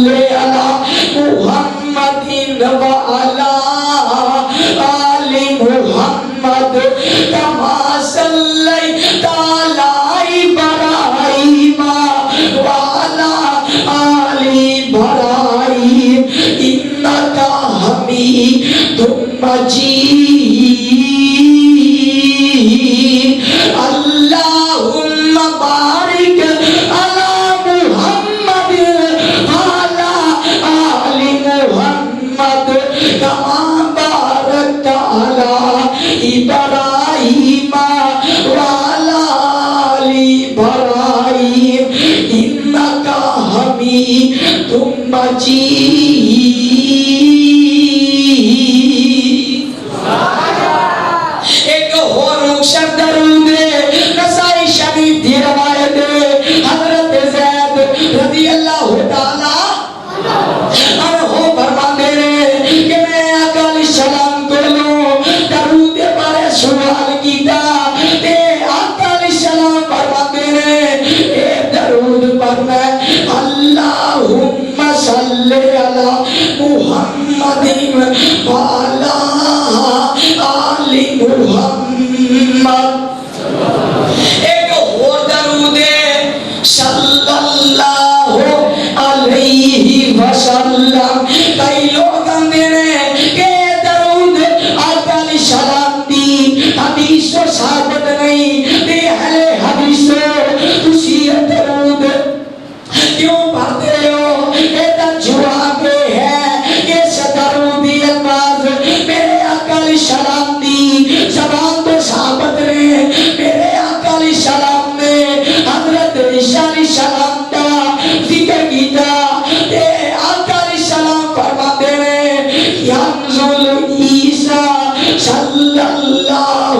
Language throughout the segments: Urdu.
صلی علی محمد وعلی آل محمد کما صلیت علی ابراہیم وعلی آل ابراہیم انک حمید مجید اللہم بارک علی محمد وعلی آل محمد کما بارکت علی ابراہیم وعلی آل ابراہیم انک حمید مجید. ایک اور مقصد درود نسائی شریف دی روایت حضرت زید رضی اللہ تعالی عنہ فرماتے ہیں کہ میں آقا علیہ السلام کو درود پر سوال کیتا تے آقا علیہ السلام فرماتے ہیں اے درود پر میں اللہم صلی علی محمد وعلی آل محمد. ایک اور درود صلی اللہ علیہ وسلم. کئی لوگ آندے ہیں کہ درود آقا علیہ السلام دی حدیث تو ثابت نہیں تے اہل حدیث تسی درود کیوں پڑھتے ہو؟ ایدہ جواب ہے کہ درودی الفاظ میرے آقا علیہ السلام دی زبان تو ثابت نہیں. میرے آقا علیہ السلام نے حضرت عیسیٰ علیہ السلام کا ذکر کیتا تے آقا علیہ السلام فرماتے ہیں ینزل عیسیٰ صلی اللہ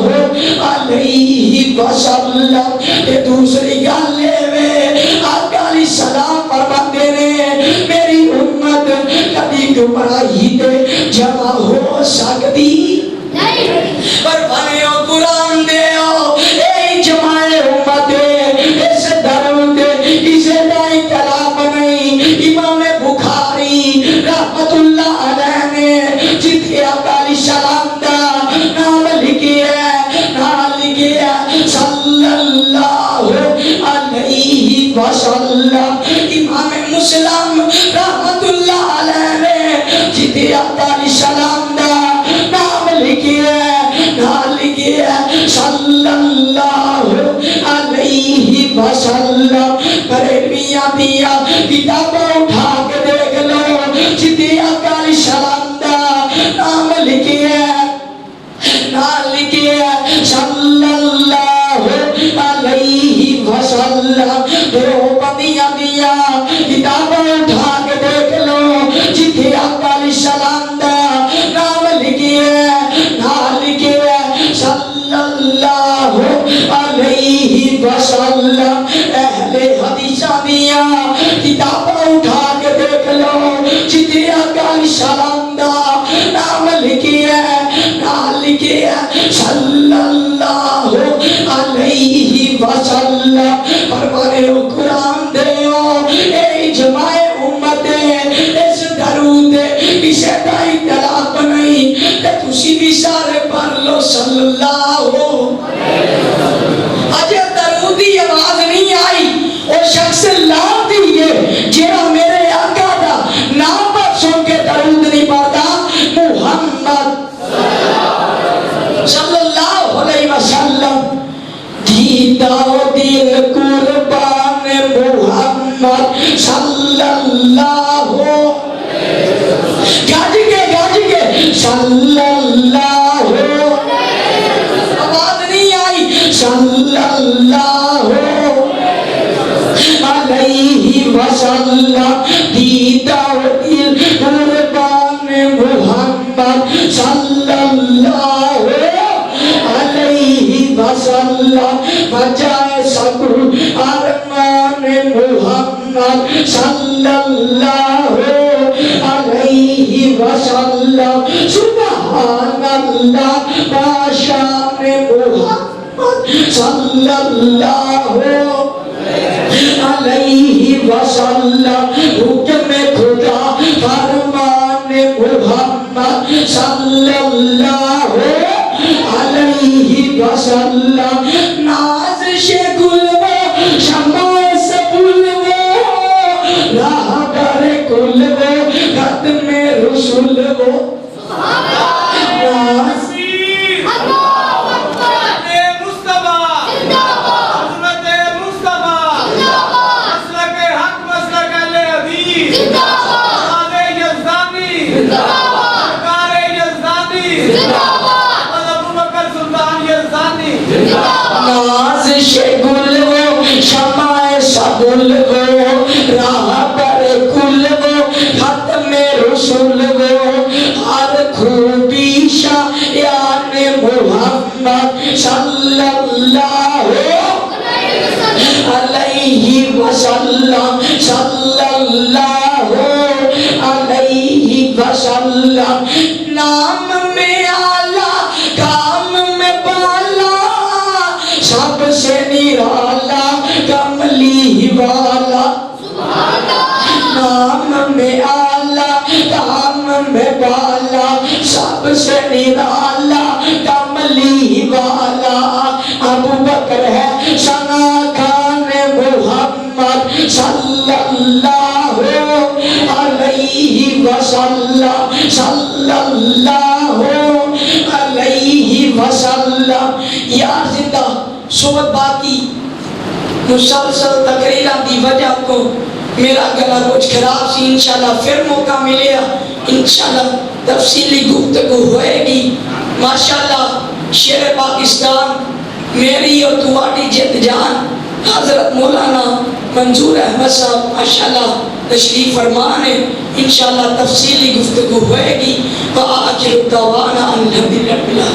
علیہ وسلم. تے دوسری گالے میں آقا علیہ السلام فرماتے ہیں میری امت کبھی گمراہی تے جمع ہو سکتی پر بھائیو قرآن دیو اے جمع امت اس درود اسے دائی کلام نہیں. امام بخاری رحمت اللہ علیہ نے جتنے آقا علیہ السلام کا نام لکھی ہے صلی اللہ علیہ وسلم. امام مسلم رحمت اللہ علیہ نے جتنے آقا علیہ السلام کا نام لکھی ہے صلی اللہ علیہ وسلم. بریلویاں دیا کتابوں اٹھا کے دیکھ لو جتنے آقا علیہ السلام کا نام لکھی ہے صلی اللہ علیہ وسلم. دیوبندیاں دیا کتابوں اٹھا کے دیکھ لو جتنے آقا علیہ السلام کا نام لکھی ہے صلی اللہ علیہ وسلم. اہل حدیثاں دیا کتابوں اٹھا کے دیکھ لو جتنے آقا علیہ السلام کا نام لکھی ہے صلی اللہ علیہ وسلم. فرمانے قرآن دیو اے جمع امت اس درود کسے کا اطلاق نہیں کہ تسی بھی سارے پڑھ لو صلی اللہ اجے درودی آواز نہیں آئی وہ شخص لا دیئے جیرا میرے آقا دا نام پر سن کے درود نہیں پڑھتا محمد صلی اللہ علیہ وسلم. دیدہ دل قربان محمد صلی اللہ گاج کے صلی اللہ آواز نہیں آئی صلی اللہ علیہ وسلم. دیدہ دل قربان محمد صلی اللہ علیہ وسلم. بجائے سکر ارمان محمد صلی اللہ علیہ وسلم. سبحان اللہ باشان محمد صلی اللہ علیہ وسلم. حکم خدا وسلم نازش گل وہ شمع سبل وہ راہبر کل وہ ختم رسول وہ نازش گل وہ شمع سبل وہ راہبر کل وہ ختم رسول وہ ہر خوبی شایان محمد صلی اللہ علیہ وسلم صلی اللہ علیہ وسلم نام میں آلہ کام میں بالا سب سے نرالا کملی والا نام میں آلہ کام میں بالا سب سے نرالا کملی والا ابو بکر ہے ثنا خان محمد صلی اللہ علیہ وسلم صلی اللہ علیہ وسلم یار زندہ صحبت باقی مسلسل تقریرہ دی وجہ کو میرا گلا کچھ خراب سی انشاءاللہ پھر موقع ملے انشاءاللہ تفصیلی گفتگو ہوئے گی ماشاءاللہ شیر پاکستان میری اور تمہاری جد جان حضرت مولانا منظور احمد صاحب ماشاءاللہ تشریف فرمان ہے انشاءاللہ تفصیلی گفتگو ہوئے گی وآخر دعوانا الحمدللہ